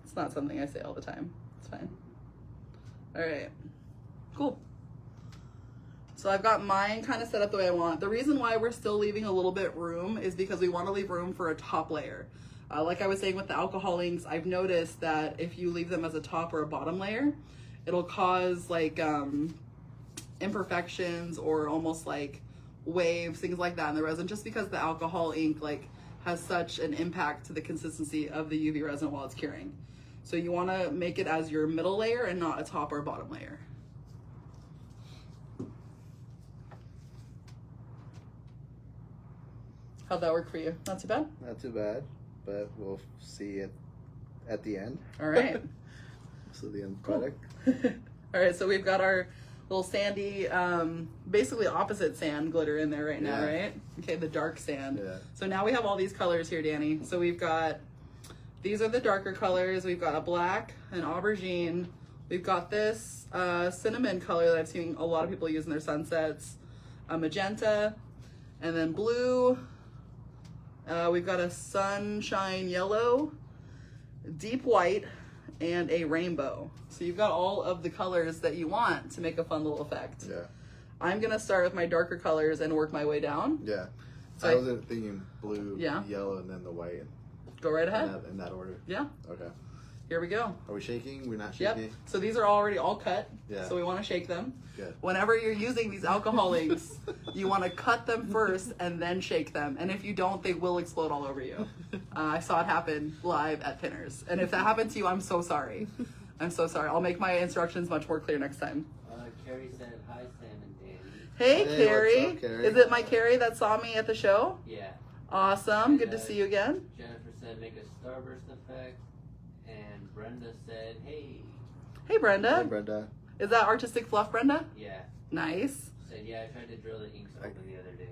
It's not something I say all the time. It's fine. All right, cool. So I've got mine kind of set up the way I want. The reason why we're still leaving a little bit room is because we want to leave room for a top layer. Like I was saying with the alcohol inks, I've noticed that if you leave them as a top or a bottom layer, it'll cause like imperfections or almost like waves, things like that in the resin, just because the alcohol ink like has such an impact to the consistency of the UV resin while it's curing. So you want to make it as your middle layer and not a top or bottom layer. How'd that work for you? Not too bad? Not too bad, but we'll see it at the end. All right. So the end Cool. product. All right, so we've got our little sandy, basically opposite sand glitter in there right now, Yeah. right? Okay, the dark sand. Yeah. So now we have all these colors here, Danny. So we've got, these are the darker colors. We've got a black, an aubergine. We've got this cinnamon color that I've seen a lot of people use in their sunsets, a magenta, and then blue. We've got a sunshine yellow, deep white, and a rainbow. So you've got all of the colors that you want to make a fun little effect. Yeah. I'm gonna start with my darker colors and work my way down. Yeah. So I was thinking blue, Yeah. yellow, and then the white. Go right In ahead. that order. Yeah, Okay. here we go. Are we shaking? We're not Yep. shaking? So these are already all cut. Yeah. So we want to shake them. Good. Whenever you're using these alcoholics, you want to cut them first and then shake them. And if you don't, they will explode all over you. I saw it happen live at Pinners. And if that happened to you, I'm so sorry. I'm so sorry. I'll make my instructions much more clear next time. Carrie said, hi, Sam and Danny. Hey, Hey, Carrie. what's up, Carrie? Is it my Carrie that saw me at the show? Yeah. Awesome. Good to see you again. Jennifer said, make a starburst effect. And Brenda said, hey. Hey, Brenda. Hey, Brenda. Is that Artistic Fluff, Brenda? Yeah. Nice. Said, yeah, I tried to drill the inks open the other day.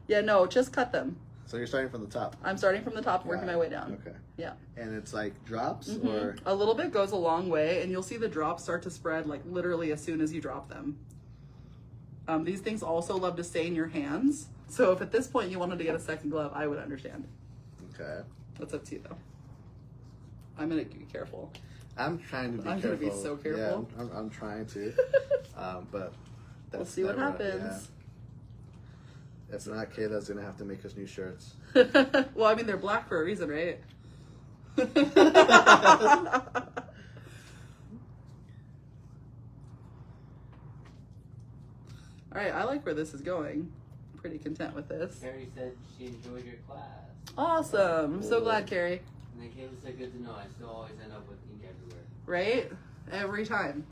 Yeah, no, just cut them. So you're starting from the top. I'm starting from the top, working my way down. Okay. Yeah. And it's like drops Mhm. or A little bit goes a long way, and you'll see the drops start to spread like literally as soon as you drop them. These things also love to stay in your hands. So if at this point you wanted to get a second glove, I would understand. okay. That's up to you though. I'm gonna be careful. I'm trying to be I'm careful. gonna be so careful. Yeah, I'm trying to. But We'll that's see what never- happens. Yeah. If not, Kayla's gonna have to make us new shirts. Well, I mean they're black for a reason, right? All right, I like where this is going. Pretty content with this. Carrie said she enjoyed your class. Awesome. I'm so glad, Carrie. And then Kayla said, good to know. I still always end up with ink everywhere. Right? Every time.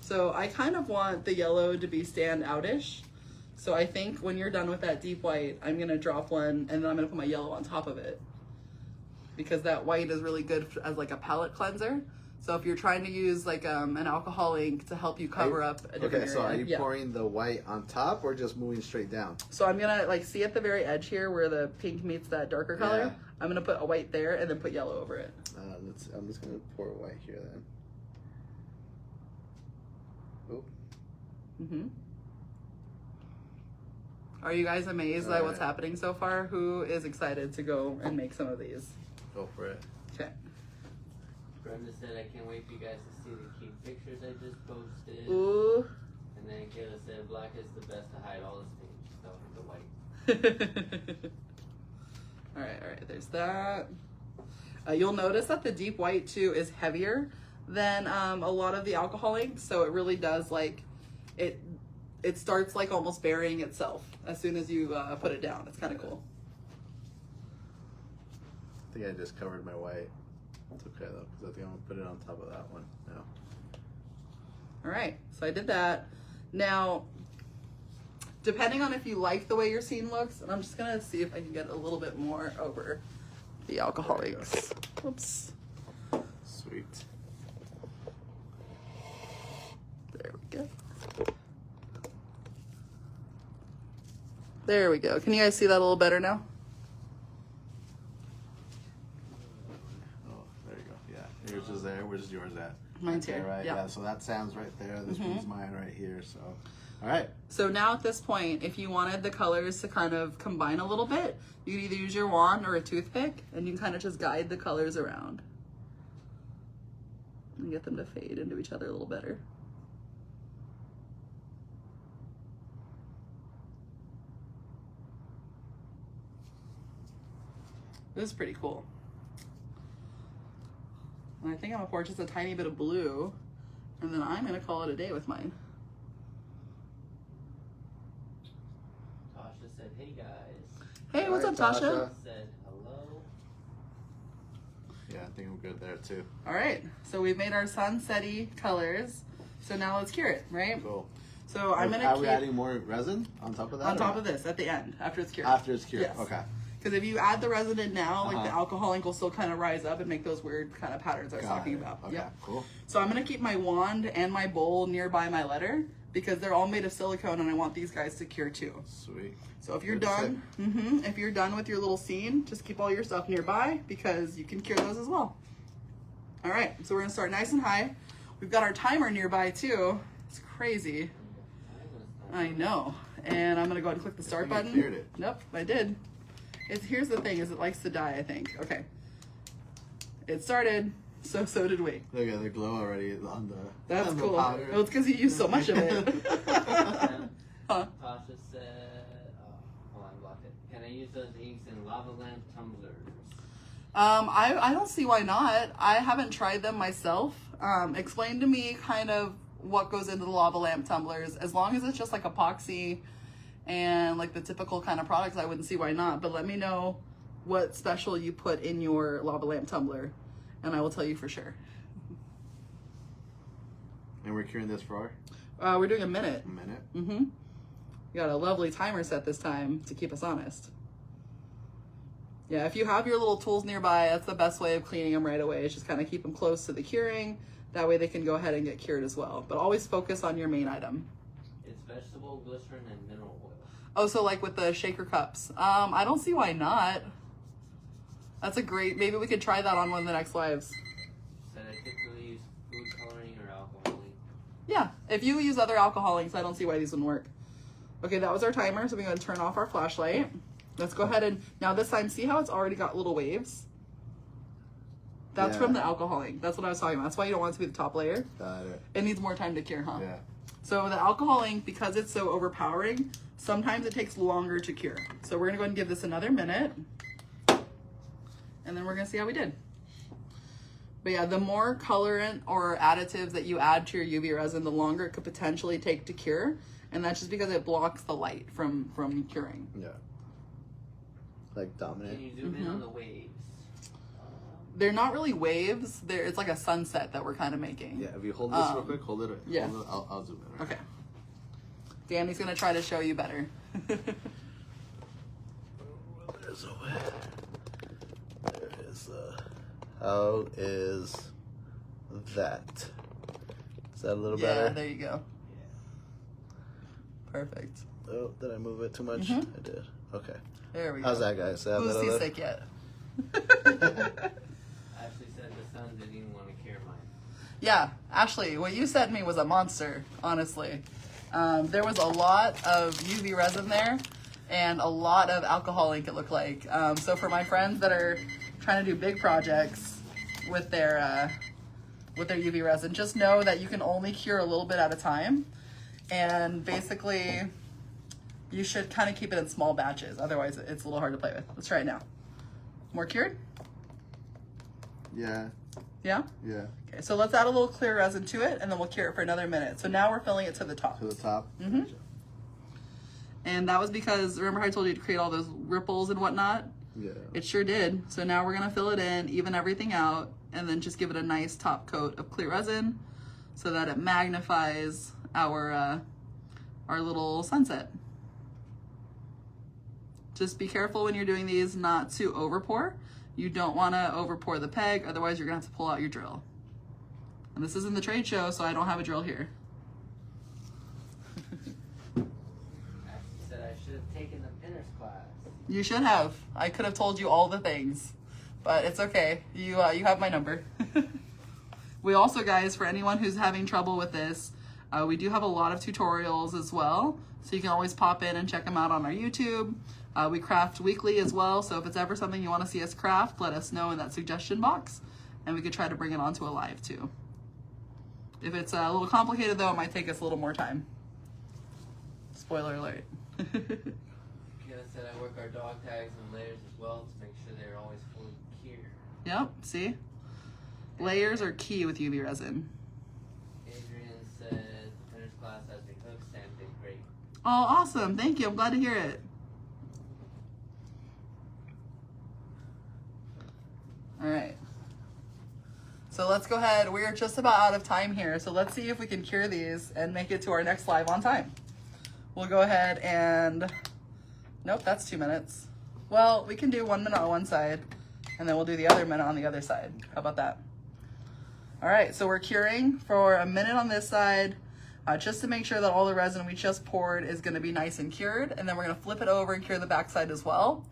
So I kind of want the yellow to be stand-out-ish. So I think when you're done with that deep white, I'm going to drop one and then I'm going to put my yellow on top of it. Because that white is really good as like a palette cleanser. So if you're trying to use like an alcohol ink to help you cover up a different Okay, so are area. you pouring the white on top or just moving straight down? So I'm gonna like see at the very edge here where the pink meets that darker color. Yeah. I'm gonna put a white there and then put yellow over it. I'm just gonna pour white here then. Oh, Mm-hmm. Are you guys amazed by what's Alright. happening so far? Who is excited to go and make some of these? go for it. Okay. Brenda said, I can't wait for you guys to see the cute pictures I just posted. Ooh. And then Kayla said, black is the best to hide all the stains. So the white. all right. There's that. You'll notice that the deep white too is heavier than a lot of the alcohol inks, so it really does like it. It starts like almost burying itself as soon as you put it down. It's kind of cool. I think I just covered my white. It's okay though, because I think I'm gonna put it on top of that one now. All right, so I did that. Now, depending on if you like the way your scene looks, and I'm just gonna see if I can get a little bit more over the alcoholics. Whoops. Sweet. There we go. There we go. Can you guys see that a little better now? Oh, there you go. Yeah, yours is there. Where's yours at? Mine's Okay, here. right. Yeah. Yeah. So that sounds right there. This one's mine right here. So, all right. So now at this point, if you wanted the colors to kind of combine a little bit, you could either use your wand or a toothpick, and you can kind of just guide the colors around and get them to fade into each other a little better. This is pretty cool. And I think I'm gonna pour just a tiny bit of blue, and then I'm gonna call it a day with mine. Tasha said, hey guys. Hey, what's Hi, up, Tasha? Tasha. Said, hello. Yeah, I think I'm good there too. All right, so we've made our sunsetty colors. So now let's cure it, right? Cool. So I'm gonna Are we keep adding more resin on top of that? on or top not? of this at the end after it's cured. After it's cured. Yes. Okay. Because if you add the resin in now, like the Uh-huh. alcohol ink will still kind of rise up and make those weird kind of patterns I was Got talking it. about. Okay, Yeah. cool. So I'm gonna keep my wand and my bowl nearby my letter because they're all made of silicone and I want these guys to cure too. Sweet. So if you're Good done, if you're done with your little scene, just keep all your stuff nearby because you can cure those as well. All right, so we're gonna start nice and high. We've got our timer nearby too. It's crazy. I know. And I'm gonna go ahead and click the start think you button. cured it. Nope, I did. Here's the thing: is it likes to die. I think. Okay. It started. So did we. Look at the glow already on the. That's on the cool. powder. Well, it's because you use so much of it. Huh? Tasha said, hold on, block it. Can I use those inks in lava lamp tumblers? I don't see why not. I haven't tried them myself. Explain to me kind of what goes into the lava lamp tumblers. As long as it's just like epoxy and like the typical kind of products, I wouldn't see why not. But let me know what special you put in your lava lamp tumbler, and I will tell you for sure. And we're curing this for We're doing a minute. a minute. Mm-hmm. We got a lovely timer set this time to keep us honest. Yeah, if you have your little tools nearby, that's the best way of cleaning them right away. Is just kind of keep them close to the curing. That way they can go ahead and get cured as well. But always focus on your main item. It's vegetable, glycerin, and mineral oil. Oh, so like with the shaker cups. I don't see why not. That's a great, maybe we could try that on one of the next lives. Said I typically use food coloring or alcohol ink. Yeah, if you use other alcohol inks, I don't see why these wouldn't work. Okay, that was our timer, so we're going to turn off our flashlight. Let's go ahead and, now this time, see how it's already got little waves? That's Yeah. from the alcohol ink. That's what I was talking about. That's why you don't want it to be the top layer. Got it. It needs more time to cure, huh? Yeah. So the alcohol ink, because it's so overpowering, sometimes it takes longer to cure. So we're going to go ahead and give this another minute. And then we're going to see how we did. But yeah, the more colorant or additives that you add to your UV resin, the longer it could potentially take to cure. And that's just because it blocks the light from curing. Yeah. Like Can dominant. you zoom in on the waves? They're not really waves. It's like a sunset that we're kind of making. Yeah. If you hold this real quick, hold it. yeah. Hold it, I'll zoom in. Right? Okay. Danny's going to try to show you better. There's a way. There is a. How is that? Is that a little Yeah, better? there you go. Perfect. Oh, did I move it too much? Mhm. I did. Okay. There we go. How's that, guys? Is that Who's better? seasick yet? Ashley said the sun didn't even want to cure mine. Yeah, Ashley, what you sent me was a monster, honestly. There was a lot of UV resin there and a lot of alcohol ink, it looked like. So for my friends that are trying to do big projects with their UV resin, just know that you can only cure a little bit at a time. And basically, you should kind of keep it in small batches. Otherwise, it's a little hard to play with. Let's try it now. More cured? Yeah. Yeah? Yeah. Okay, so let's add a little clear resin to it, and then we'll cure it for another minute. So now we're filling it to the top. To the top. Mm-hmm. And that was because, remember how I told you to create all those ripples and whatnot? Yeah. It sure did. So now we're gonna fill it in, even everything out, and then just give it a nice top coat of clear resin so that it magnifies our little sunset. Just be careful when you're doing these not to over pour. You don't want to over pour the peg, otherwise you're gonna have to pull out your drill. And this isn't the trade show, so I don't have a drill here. Ashley said I should have taken the pinners class. You should have. I could have told you all the things, but it's okay. You have my number. We also, guys, for anyone who's having trouble with this, we do have a lot of tutorials as well, so you can always pop in and check them out on our YouTube. We craft weekly as well, so if it's ever something you want to see us craft, let us know in that suggestion box, and we could try to bring it onto a live too. If it's a little complicated though, it might take us a little more time. Spoiler alert. Kiana said I work our dog tags and layers as well to make sure they're always fully cured. Yep, see? Layers are key with UV resin. Adrian said the pinners class has me hooked. Sam did great. Oh, awesome. Thank you. I'm glad to hear it. All right. So let's go ahead. We're just about out of time here. So let's see if we can cure these and make it to our next live on time. We'll go ahead and, nope, that's 2 minutes. Well, we can do 1 minute on one side, and then we'll do the other minute on the other side. How about that? All right, so we're curing for a minute on this side, just to make sure that all the resin we just poured is gonna be nice and cured, and then we're gonna flip it over and cure the back side as well.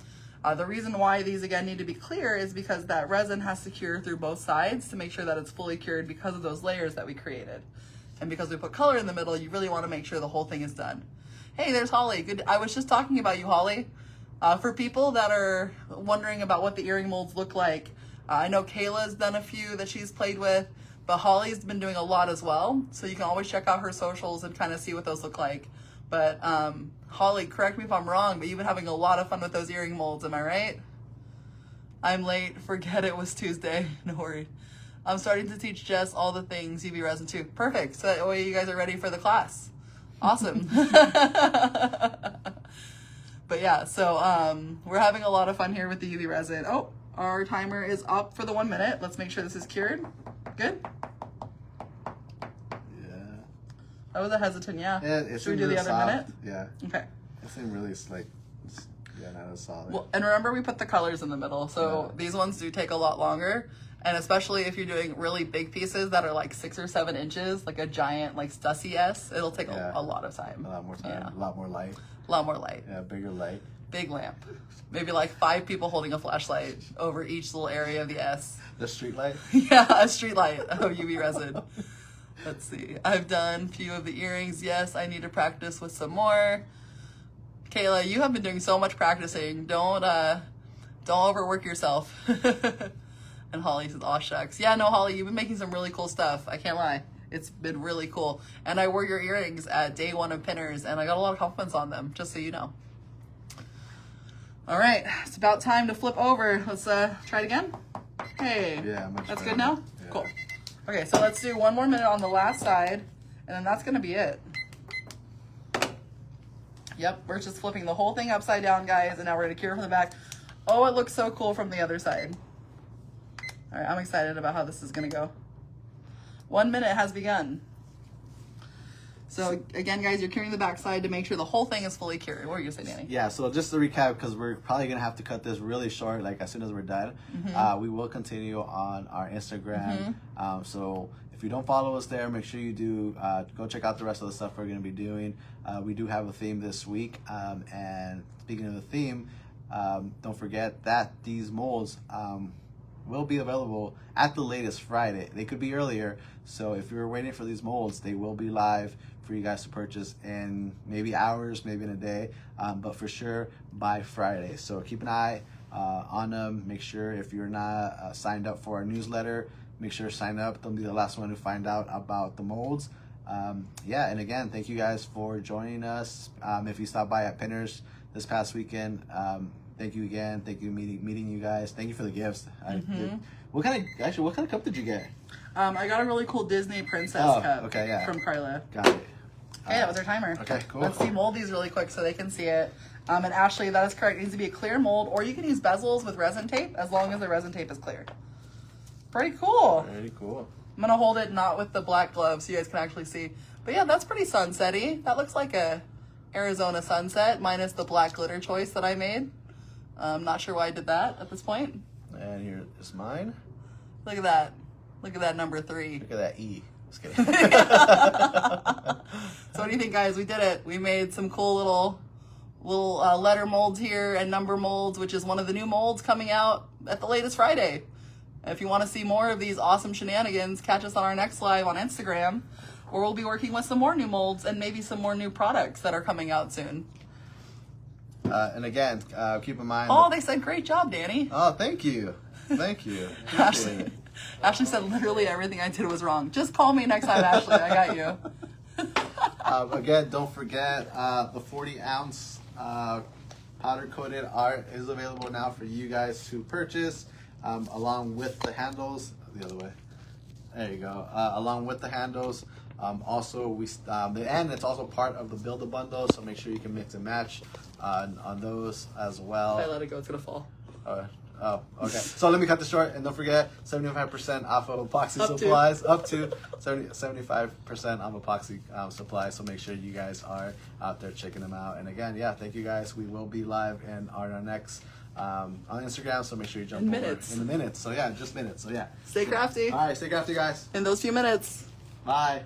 The reason why these again need to be clear is because that resin has to cure through both sides to make sure that it's fully cured because of those layers that we created. And because we put color in the middle, you really wanna make sure the whole thing is done. Hey, there's Holly. Good. I was just talking about you, Holly. For people that are wondering about what the earring molds look like, I know Kayla's done a few that she's played with, but Holly's been doing a lot as well. So you can always check out her socials and kind of see what those look like. But Holly, correct me if I'm wrong, but you've been having a lot of fun with those earring molds, am I right? I'm late, forget it was Tuesday, no worries. I'm starting to teach Jess all the things UV resin too. Perfect, so that way you guys are ready for the class. Awesome. But yeah, so we're having a lot of fun here with the UV resin. Oh, our timer is up for the 1 minute. Let's make sure this is cured. Good? I was a hesitant, yeah. Should we do the other minute? Yeah. Okay. It seemed really like, yeah, not as solid. Well, and remember we put the colors in the middle, so these ones do take a lot longer. And especially if you're doing really big pieces that are like 6 or 7 inches, like a giant like Stussy S, it'll take a lot of time. A lot more time, Yeah. a lot more light. A lot more light. Yeah, bigger light. Big lamp. Maybe like 5 people holding a flashlight over each little area of the S. The street light? Yeah, a street light of UV resin. Let's see. I've done a few of the earrings. Yes, I need to practice with some more. Kayla, you have been doing so much practicing. Don't overwork yourself. And Holly says, aw shucks. Yeah, no, Holly, you've been making some really cool stuff. I can't lie. It's been really cool. And I wore your earrings at day 1 of Pinners, and I got a lot of compliments on them, just so you know. All right, it's about time to flip over. Let's try it again. Hey, Yeah, much that's better. good now? Yeah. Cool. Okay, so let's do 1 more minute on the last side, and then that's gonna be it. Yep, we're just flipping the whole thing upside down, guys, and now we're gonna cure from the back. Oh, it looks so cool from the other side. All right, I'm excited about how this is gonna go. 1 minute has begun. So again, guys, you're curing the back side to make sure the whole thing is fully cured. What were you gonna say, Danny? Yeah, so just to recap, because we're probably going to have to cut this really short, like as soon as we're done, we will continue on our Instagram. So if you don't follow us there, make sure you do. Go check out the rest of the stuff we're going to be doing. We do have a theme this week. And speaking of the theme, don't forget that these molds will be available at the latest Friday. They could be earlier. So if you're waiting for these molds, they will be live for you guys to purchase in maybe hours, maybe in a day, but for sure by Friday. So keep an eye on them. Make sure if you're not signed up for our newsletter, make sure to sign up. Don't be the last one to find out about the molds. Yeah, and again, thank you guys for joining us. If you stopped by at Pinners this past weekend, thank you again. Thank you meeting you guys. Thank you for the gifts. What kind of cup did you get? I got a really cool Disney princess cup from Carla. Got it. Hey, that was our timer. Okay, cool. Let's demold these really quick so they can see it. And Ashley, that is correct. It needs to be a clear mold, or you can use bezels with resin tape as long as the resin tape is clear. Pretty cool. Very cool. I'm going to hold it not with the black gloves so you guys can actually see. But yeah, that's pretty sunset-y. That looks like a Arizona sunset minus the black glitter choice that I made. I'm not sure why I did that at this point. And here is mine. Look at that. Look at that number 3. Look at that E. Just kidding. So what do you think, guys? We did it. We made some cool little letter molds here and number molds, which is one of the new molds coming out at the latest Friday. If you want to see more of these awesome shenanigans, catch us on our next live on Instagram, where we'll be working with some more new molds and maybe some more new products that are coming out soon. And again, keep in mind. Oh, they said great job, Danny. Oh, thank you. Thank you. Ashley, Ashley said literally everything I did was wrong. Just call me next time, Ashley. I got you. Again, don't forget the 40-ounce powder-coated art is available now for you guys to purchase, along with the handles. The other way. There you go. Along with the handles. Also, and it's also part of the Build-A-Bundle, so make sure you can mix and match on those as well. If I let it go, it's going to fall. Oh, okay. So let me cut this short, and don't forget 75% off of epoxy supplies, up to 75% off epoxy supplies. So make sure you guys are out there checking them out. And again, yeah, thank you guys. We will be live in our next on Instagram. So make sure you jump In over minutes. in the minutes. So yeah, just minutes. So yeah. Stay crafty All right, stay crafty, guys. in those few minutes. Bye.